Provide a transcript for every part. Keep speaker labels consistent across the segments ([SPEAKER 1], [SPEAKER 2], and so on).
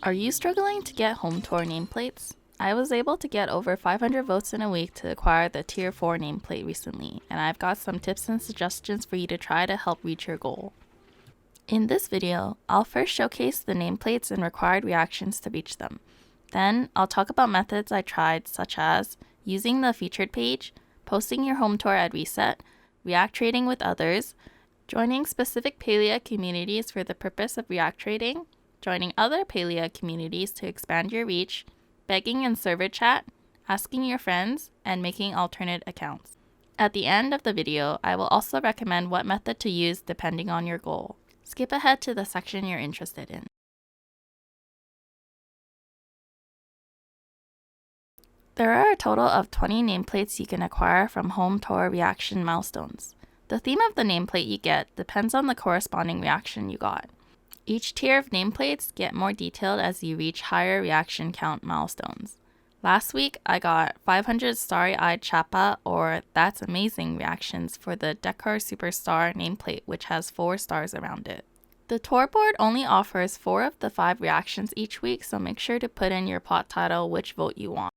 [SPEAKER 1] Are you struggling to get home tour nameplates? I was able to get over 500 votes in a week to acquire the Tier 4 nameplate recently, and I've got some tips and suggestions for you to try to help reach your goal. In this video, I'll first showcase the nameplates and required reactions to reach them. Then, I'll talk about methods I tried, such as using the featured page, posting your home tour at reset, react trading with others, joining specific Palia communities for the purpose of react trading, joining other Palia communities to expand your reach, begging in server chat, asking your friends, and making alternate accounts. At the end of the video, I will also recommend what method to use depending on your goal. Skip ahead to the section you're interested in. There are a total of 20 nameplates you can acquire from home tour reaction milestones. The theme of the nameplate you get depends on the corresponding reaction you got. Each tier of nameplates get more detailed as you reach higher reaction count milestones. Last week, I got 500 starry-eyed chapa or that's amazing reactions for the Decor Superstar nameplate, which has 4 stars around it. The tour board only offers 4 of the 5 reactions each week, so make sure to put in your plot title which vote you want.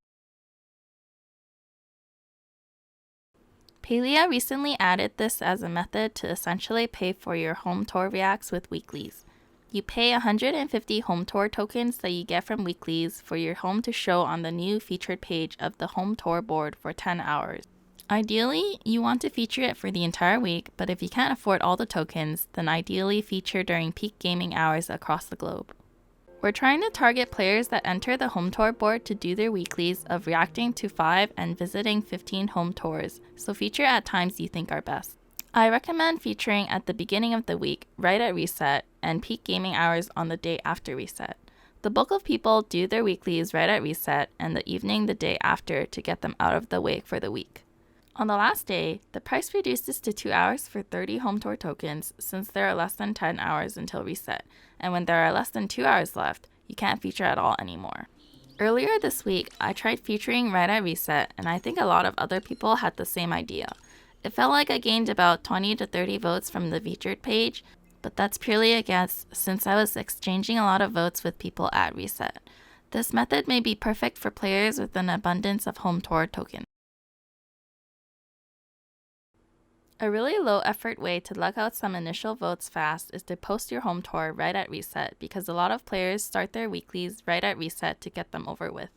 [SPEAKER 1] Palia recently added this as a method to essentially pay for your home tour reacts with weeklies. You pay 150 home tour tokens that you get from weeklies for your home to show on the new featured page of the home tour board for 10 hours. Ideally, you want to feature it for the entire week, but if you can't afford all the tokens, then ideally feature during peak gaming hours across the globe. We're trying to target players that enter the home tour board to do their weeklies of reacting to 5 and visiting 15 home tours, so feature at times you think are best. I recommend featuring at the beginning of the week, right at reset, and peak gaming hours on the day after reset. The bulk of people do their weeklies right at reset and the evening the day after to get them out of the way for the week. On the last day, the price reduces to 2 hours for 30 home tour tokens since there are less than 10 hours until reset, and when there are less than 2 hours left, you can't feature at all anymore. Earlier this week, I tried featuring right at reset, and I think a lot of other people had the same idea. It felt like I gained about 20 to 30 votes from the featured page, but that's purely a guess since I was exchanging a lot of votes with people at reset. This method may be perfect for players with an abundance of home tour tokens. A really low effort way to lug out some initial votes fast is to post your home tour right at reset because a lot of players start their weeklies right at reset to get them over with.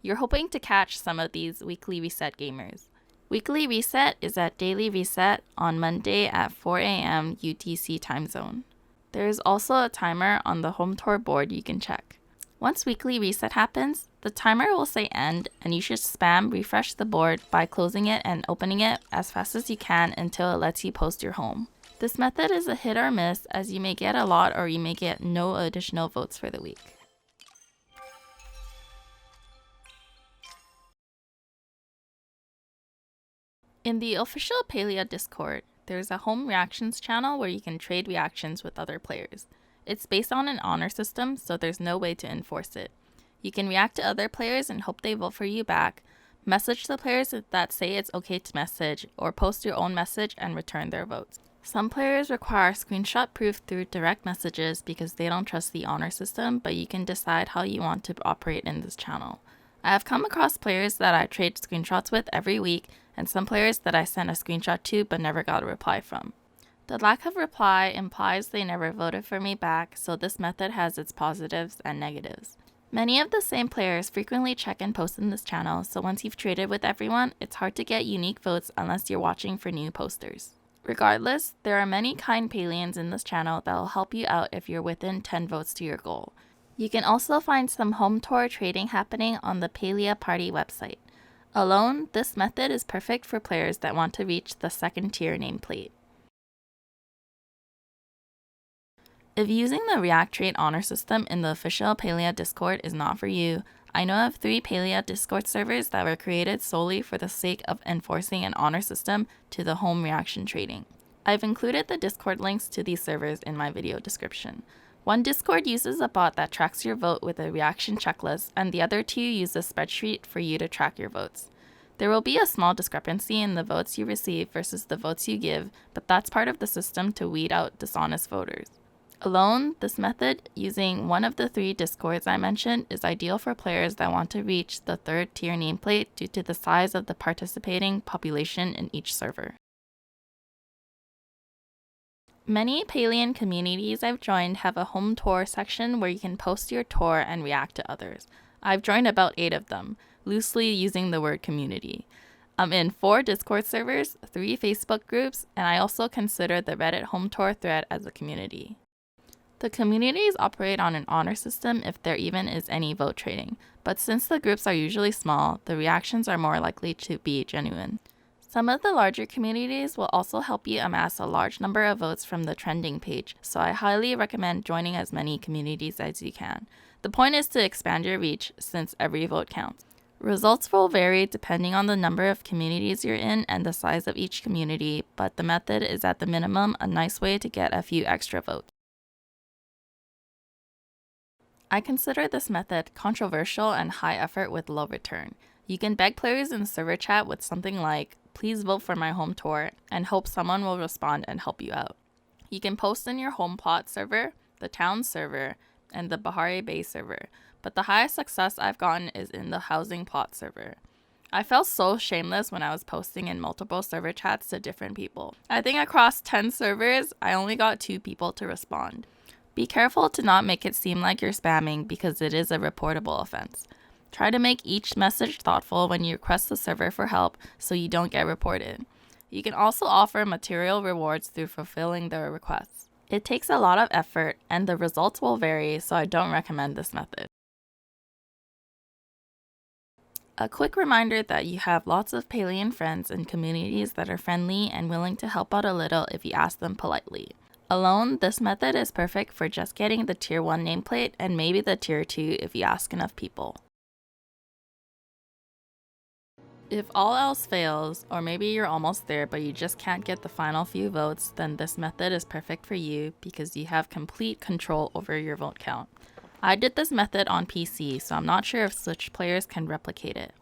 [SPEAKER 1] You're hoping to catch some of these weekly reset gamers. Weekly reset is at daily reset on Monday at 4 a.m. UTC time zone. There is also a timer on the home tour board you can check. Once weekly reset happens, the timer will say end and you should spam refresh the board by closing it and opening it as fast as you can until it lets you post your home. This method is a hit or miss as you may get a lot or you may get no additional votes for the week. In the official Palia Discord, there's a home reactions channel where you can trade reactions with other players. It's based on an honor system, so there's no way to enforce it. You can react to other players and hope they vote for you back, message the players that say it's okay to message, or post your own message and return their votes. Some players require screenshot proof through direct messages because they don't trust the honor system, but you can decide how you want to operate in this channel. I have come across players that I trade screenshots with every week, and some players that I sent a screenshot to but never got a reply from. The lack of reply implies they never voted for me back, so this method has its positives and negatives. Many of the same players frequently check and post in this channel, so once you've traded with everyone, it's hard to get unique votes unless you're watching for new posters. Regardless, there are many kind Palians in this channel that will help you out if you're within 10 votes to your goal. You can also find some home tour trading happening on the Palia Party website. Alone, this method is perfect for players that want to reach the second tier nameplate. If using the React Trade honor system in the official Palia Discord is not for you, I know of 3 Palia Discord servers that were created solely for the sake of enforcing an honor system to the home reaction trading. I've included the Discord links to these servers in my video description. One Discord uses a bot that tracks your vote with a reaction checklist, and the other 2 use a spreadsheet for you to track your votes. There will be a small discrepancy in the votes you receive versus the votes you give, but that's part of the system to weed out dishonest voters. Alone, this method, using one of the 3 discords I mentioned, is ideal for players that want to reach the 3rd tier nameplate due to the size of the participating population in each server. Many Palian communities I've joined have a home tour section where you can post your tour and react to others. I've joined about 8 of them, loosely using the word community. I'm in 4 Discord servers, 3 Facebook groups, and I also consider the Reddit home tour thread as a community. The communities operate on an honor system if there even is any vote trading, but since the groups are usually small, the reactions are more likely to be genuine. Some of the larger communities will also help you amass a large number of votes from the trending page, so I highly recommend joining as many communities as you can. The point is to expand your reach since every vote counts. Results will vary depending on the number of communities you're in and the size of each community, but the method is at the minimum a nice way to get a few extra votes. I consider this method controversial and high effort with low return. You can beg players in server chat with something like, "Please vote for my home tour," and hope someone will respond and help you out. You can post in your home plot server, the town server, and the Bahari Bay server, but the highest success I've gotten is in the housing plot server. I felt so shameless when I was posting in multiple server chats to different people. I think across 10 servers, I only got 2 people to respond. Be careful to not make it seem like you're spamming because it is a reportable offense. Try to make each message thoughtful when you request the server for help so you don't get reported. You can also offer material rewards through fulfilling their requests. It takes a lot of effort and the results will vary, so I don't recommend this method. A quick reminder that you have lots of Palian friends and communities that are friendly and willing to help out a little if you ask them politely. Alone, this method is perfect for just getting the Tier 1 nameplate and maybe the Tier 2 if you ask enough people. If all else fails, or maybe you're almost there but you just can't get the final few votes, then this method is perfect for you because you have complete control over your vote count. I did this method on PC, so I'm not sure if Switch players can replicate it.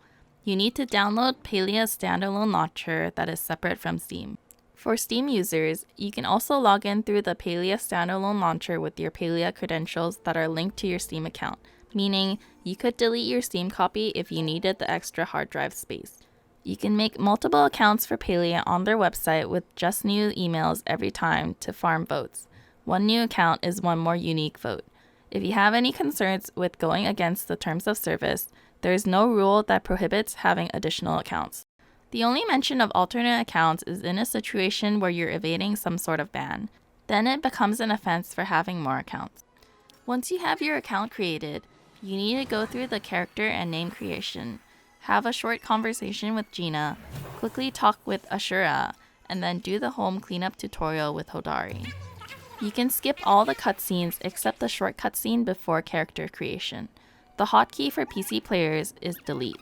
[SPEAKER 1] You need to download Palia's standalone launcher that is separate from Steam. For Steam users, you can also log in through the Palia standalone launcher with your Palia credentials that are linked to your Steam account, meaning you could delete your Steam copy if you needed the extra hard drive space. You can make multiple accounts for Palia on their website with just new emails every time to farm votes. One new account is one more unique vote. If you have any concerns with going against the terms of service, there is no rule that prohibits having additional accounts. The only mention of alternate accounts is in a situation where you're evading some sort of ban. Then it becomes an offense for having more accounts. Once you have your account created, you need to go through the character and name creation, have a short conversation with Gina, quickly talk with Ashura, and then do the home cleanup tutorial with Hodari. You can skip all the cutscenes except the short cutscene before character creation. The hotkey for PC players is delete.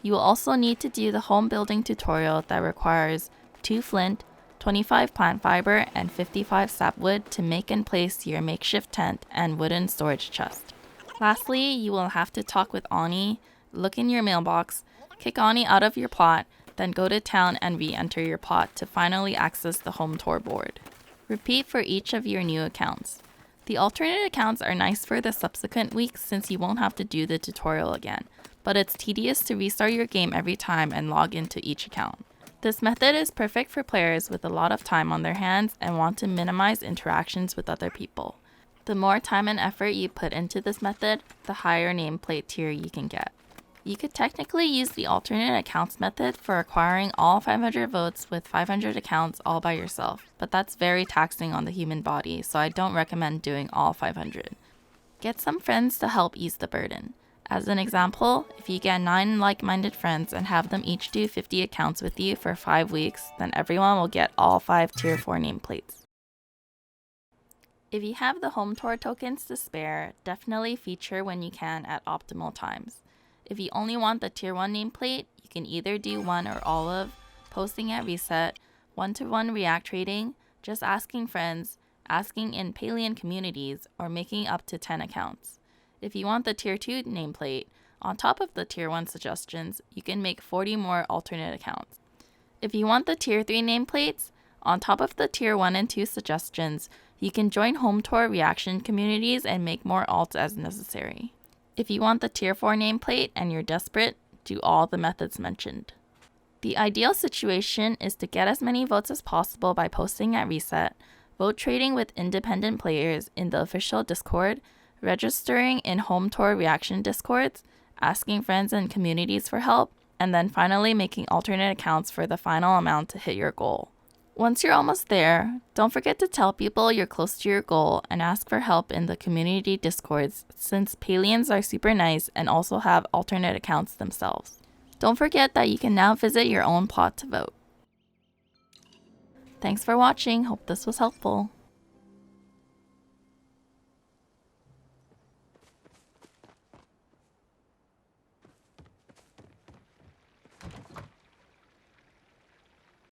[SPEAKER 1] You will also need to do the home building tutorial that requires 2 flint, 25 plant fiber, and 55 sapwood to make and place your makeshift tent and wooden storage chest. Lastly, you will have to talk with Ani, look in your mailbox, kick Ani out of your plot, then go to town and re-enter your plot to finally access the home tour board. Repeat for each of your new accounts. The alternate accounts are nice for the subsequent weeks since you won't have to do the tutorial again, but it's tedious to restart your game every time and log into each account. This method is perfect for players with a lot of time on their hands and want to minimize interactions with other people. The more time and effort you put into this method, the higher nameplate tier you can get. You could technically use the alternate accounts method for acquiring all 500 votes with 500 accounts all by yourself, but that's very taxing on the human body, so I don't recommend doing all 500. Get some friends to help ease the burden. As an example, if you get 9 like-minded friends and have them each do 50 accounts with you for 5 weeks, then everyone will get all 5 Tier 4 nameplates. If you have the home tour tokens to spare, definitely feature when you can at optimal times. If you only want the Tier 1 nameplate, you can either do one or all of posting at reset, one-to-one react trading, just asking friends, asking in Palian communities, or making up to 10 accounts. If you want the Tier 2 nameplate, on top of the Tier 1 suggestions, you can make 40 more alternate accounts. If you want the Tier 3 nameplates, on top of the Tier 1 and 2 suggestions, You can join home tour reaction communities and make more alts as necessary. If you want the tier 4 nameplate and you're desperate, do all the methods mentioned. The ideal situation is to get as many votes as possible by posting at reset, vote trading with independent players in the official Discord, registering in home tour reaction discords, asking friends and communities for help, and then finally making alternate accounts for the final amount to hit your goal. Once you're almost there, don't forget to tell people you're close to your goal and ask for help in the community discords, since Palians are super nice and also have alternate accounts themselves. Don't forget that you can now visit your own plot to vote. Thanks for watching, hope this was helpful.